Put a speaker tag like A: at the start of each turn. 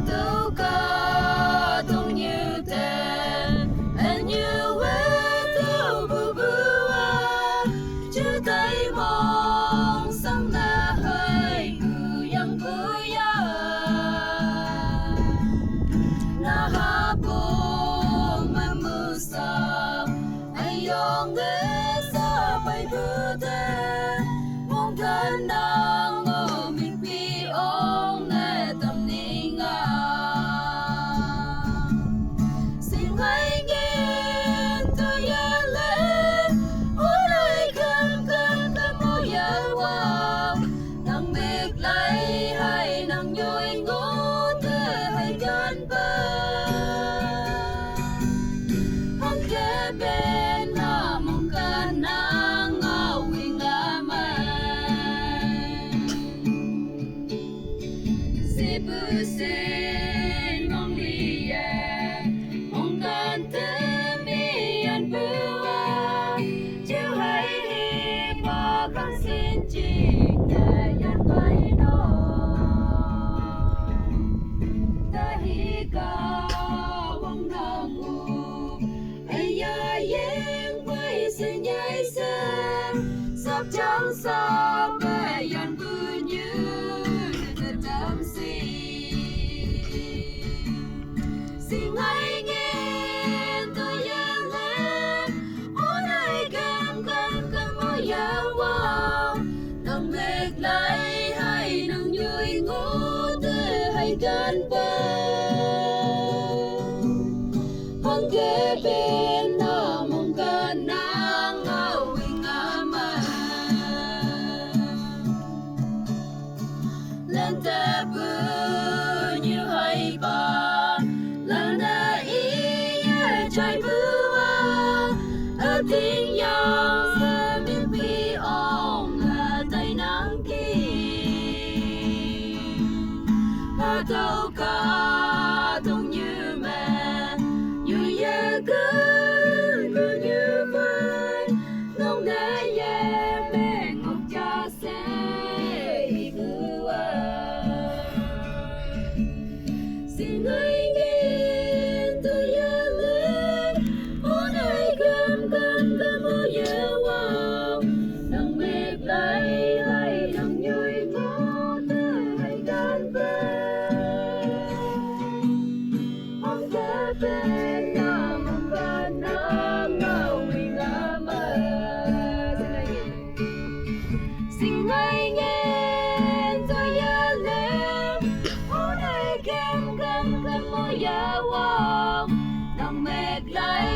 A: đâu có đông như thế anh như quên đâu bơ bơ chưa thấy mong sáng na hơi cứ yang cứ ya na ha po mà mưa sa ai yong nghe sa bay bơ thế mong thân đang ngồi mình bi ong nghe tâm ninh xin hãy nghe tôi ya lên ôi đây cơn cơn cơn môi ya wow nắng biệt lại hay nắng vui ngủ thế hay cơn bơ hong kế bên na mong cơn nắng ngao wing Sibusin mong liya mong kantemi an bua chiều hay hi pa kan xin chi yan bay no ta hi ka wong na ngu ai ya yen bay sen nhai sen sắp trắng sắp bay yan bu như đam xin hãy nghe tôi ya lên ôi này cam cam cam môi ya wow nắng mệt lại hay nắng vui ngủ từ hay gan bơ hong kế bên na mong can nang ngao wing lên ta bơ như hay ba lần đã ý trái bữa ở tiếng nhau sẽ biết bi ong là tay nắng kia ở đâu cả đông như mẹ như ya cứ như vậy nông để ya mẹ ngọc cha sẽ xin hãy nghe tôi ya lên ôi này cơn cơn cơn mưa ya wow nắng mệt lại hay nắng vui ngủ từ hay gan bơ hong kế bên na mong can nang ngao wing xin hãy nghe tôi ya lên ôi này cam cam cam môi ya wow nắng mệt lại